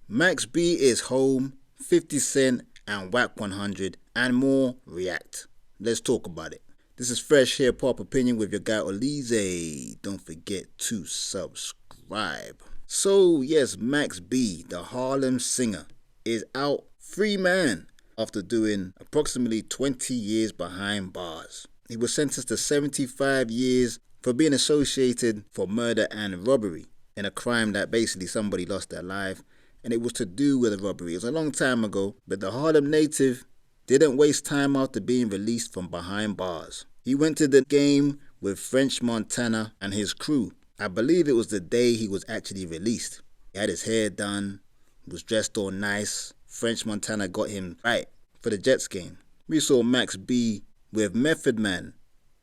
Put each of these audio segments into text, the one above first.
Max B is home, 50 Cent and Wack100 and more react. Let's talk about it. This is Fresh Hiphop Opinion with your guy Oleezeh. Don't forget to subscribe. So yes, Max B, the Harlem singer, is out free man after doing approximately 20 years behind bars. He was sentenced to 75 years for being associated for murder and robbery in a crime that basically somebody lost their life, and it was to do with a robbery. It was a long time ago, but the Harlem native didn't waste time after being released from behind bars. He went to the game with French Montana and his crew. I believe it was the day he was actually released. He had his hair done, was dressed all nice. French Montana got him right for the Jets game. We saw Max B with Method Man.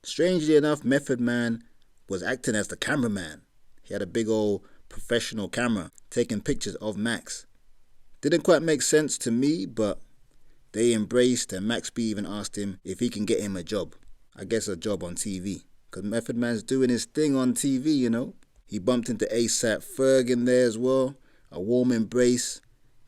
Strangely enough, Method Man was acting as the cameraman. He had a big old professional camera taking pictures of Max. Didn't quite make sense to me, but they embraced, and Max B even asked him if he can get him a job. I guess a job on TV. Because Method Man's doing his thing on TV, you know. He bumped into ASAP Ferg in there as well. A warm embrace.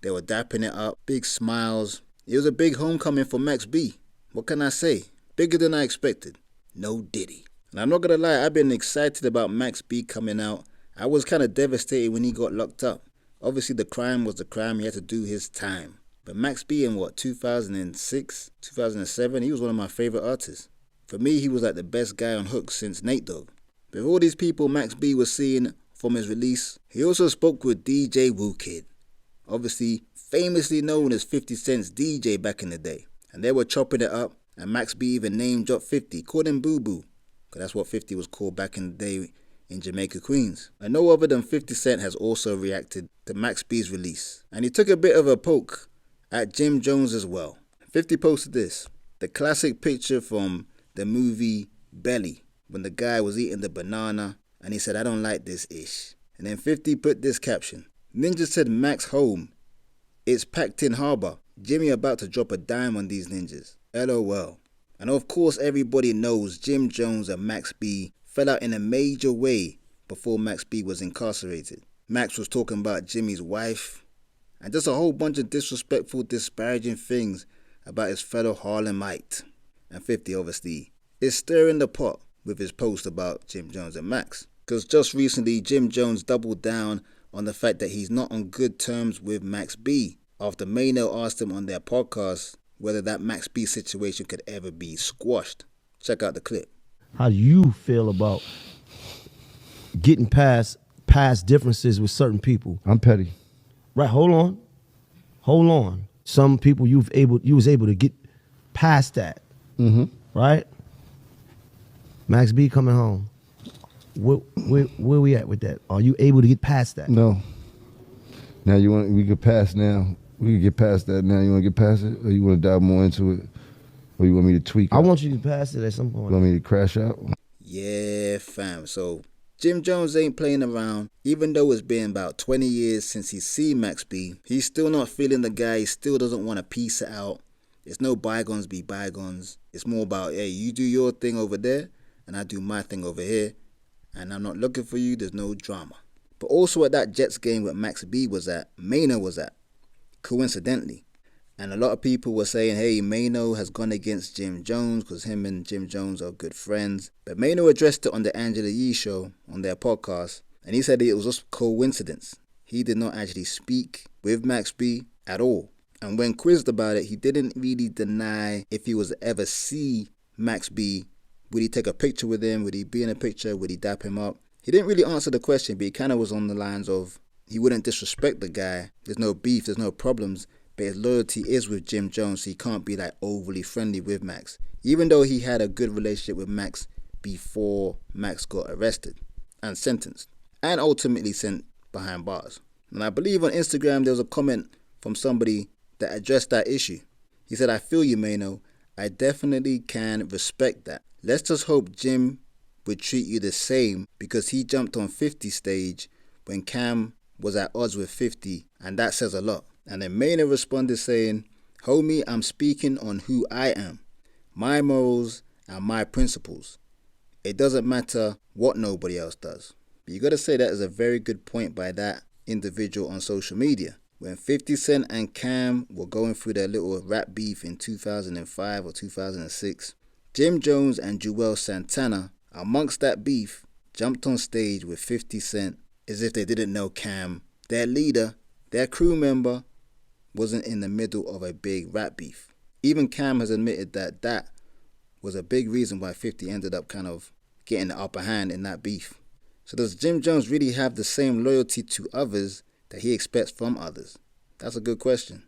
They were dapping it up. Big smiles. It was a big homecoming for Max B. What can I say? Bigger than I expected. No Diddy. And I'm not going to lie, I've been excited about Max B coming out. I was kind of devastated when he got locked up. Obviously the crime was the crime. He had to do his time. But Max B in 2006, 2007, he was one of my favorite artists. For me, he was like the best guy on Hook since Nate Dogg. With all these people Max B was seeing from his release, he also spoke with DJ Woo Kid, obviously famously known as 50 Cent's DJ back in the day. And they were chopping it up, and Max B even name dropped 50, called him Boo Boo, because that's what 50 was called back in the day in Jamaica, Queens. And no other than 50 Cent has also reacted to Max B's release. And he took a bit of a poke at Jim Jones as well. 50 posted this, the classic picture from the movie Belly, when the guy was eating the banana and he said, "I don't like this ish." And then 50 put this caption, "Ninja said Max home. It's packed in harbor. Jimmy about to drop a dime on these ninjas. LOL." And of course everybody knows Jim Jones and Max B fell out in a major way before Max B was incarcerated. Max was talking about Jimmy's wife and just a whole bunch of disrespectful, disparaging things about his fellow Harlemite. And 50 obviously is stirring the pot with his post about Jim Jones and Max. Because just recently Jim Jones doubled down on the fact that he's not on good terms with Max B after Mano asked him on their podcast whether that Max B situation could ever be squashed. Check out the clip. How do you feel about getting past differences with certain people? I'm petty. Right, hold on. Some people you was able to get past that. Mm-hmm. Right? Max B coming home. Where we at with that? Are you able to get past that? No. Now we could pass now. We can get past that now. You want to get past it? Or you want to dive more into it? Or you want me to tweak I out? want you to pass it at some point. You want me to crash out? Yeah, fam. So Jim Jones ain't playing around. Even though it's been about 20 years since he's seen Max B, he's still not feeling the guy. He still doesn't want to piece it out. It's no bygones be bygones. It's more about, hey, you do your thing over there, and I do my thing over here, and I'm not looking for you. There's no drama. But also at that Jets game where Max B was at, Mano was at, coincidentally. And a lot of people were saying, hey, Mano has gone against Jim Jones because him and Jim Jones are good friends. But Mano addressed it on the Angela Yee show on their podcast, and he said it was just coincidence. He did not actually speak with Max B at all. And when quizzed about it, he didn't really deny if he was to ever see Max B. Would he take a picture with him? Would he be in a picture? Would he dap him up? He didn't really answer the question, but he kind of was on the lines of he wouldn't disrespect the guy. There's no beef, there's no problems, but his loyalty is with Jim Jones, so he can't be like overly friendly with Max. Even though he had a good relationship with Max before Max got arrested and sentenced and ultimately sent behind bars. And I believe on Instagram there was a comment from somebody that addressed that issue. He said, "I feel you, Mano. I definitely can respect that. Let's just hope Jim would treat you the same because he jumped on 50's stage when Cam was at odds with 50, and that says a lot." And then Mano responded saying, "Homie, I'm speaking on who I am, my morals and my principles. It doesn't matter what nobody else does." But you got to say that is a very good point by that individual on social media. When 50 Cent and Cam were going through their little rap beef in 2005 or 2006, Jim Jones and Juelz Santana, amongst that beef, jumped on stage with 50 Cent as if they didn't know Cam, their leader, their crew member, wasn't in the middle of a big rap beef. Even Cam has admitted that that was a big reason why 50 ended up kind of getting the upper hand in that beef. So does Jim Jones really have the same loyalty to others that he expects from others? That's a good question.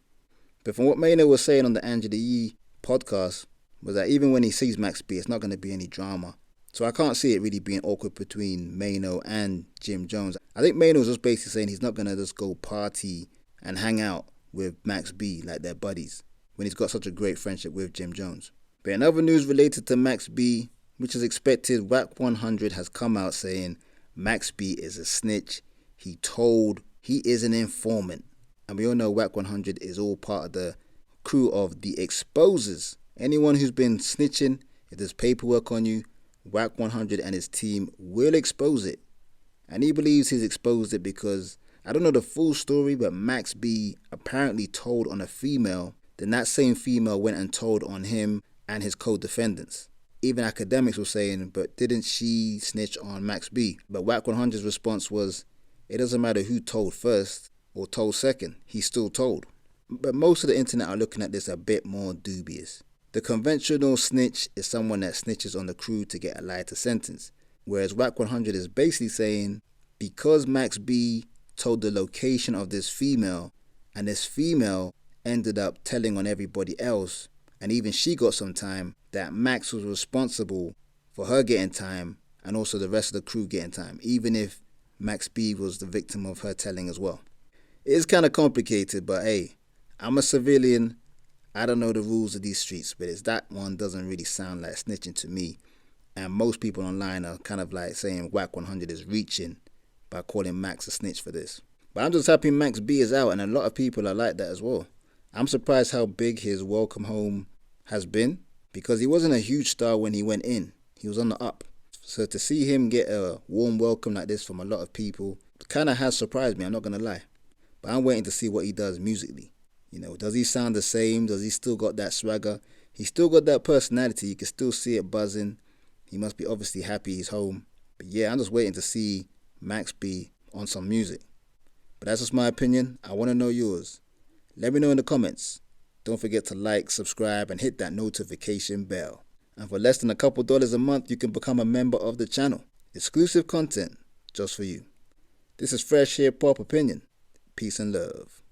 But from what Maynard was saying on the Angela Yee podcast, was that even when he sees Max B, it's not going to be any drama. So I can't see it really being awkward between Maynard and Jim Jones. I think Maynard was just basically saying he's not going to just go party and hang out with Max B like they're buddies when he's got such a great friendship with Jim Jones. But in other news related to Max B, which is expected, Wack100 has come out saying Max B is a snitch. He is an informant. And we all know Wack100 is all part of the crew of the exposers. Anyone who's been snitching, if there's paperwork on you, Wack100 and his team will expose it. And he believes he's exposed it because, I don't know the full story, but Max B apparently told on a female, then that same female went and told on him and his co-defendants. Even academics were saying, but didn't she snitch on Max B? But Wack100's response was, it doesn't matter who told first or told second, he still told. But most of the internet are looking at this a bit more dubious. The conventional snitch is someone that snitches on the crew to get a lighter sentence. Whereas Wack100 is basically saying, because Max B told the location of this female, and this female ended up telling on everybody else, and even she got some time, that Max was responsible for her getting time and also the rest of the crew getting time, even if Max B was the victim of her telling as well. It is kind of complicated, but hey, I'm a civilian. I don't know the rules of these streets, but that one doesn't really sound like snitching to me. And most people online are kind of like saying Wack100 is reaching by calling Max a snitch for this. But I'm just happy Max B is out, and a lot of people are like that as well. I'm surprised how big his welcome home has been, because he wasn't a huge star when he went in. He was on the up. So to see him get a warm welcome like this from a lot of people kind of has surprised me, I'm not going to lie. But I'm waiting to see what he does musically. You know, does he sound the same? Does he still got that swagger? He's still got that personality. You can still see it buzzing. He must be obviously happy he's home. But yeah, I'm just waiting to see Max B on some music. But that's just my opinion. I want to know yours. Let me know in the comments. Don't forget to like, subscribe, and hit that notification bell. And for less than a couple dollars a month, you can become a member of the channel. Exclusive content just for you. This is Fresh Hiphop Opinion. Peace and love.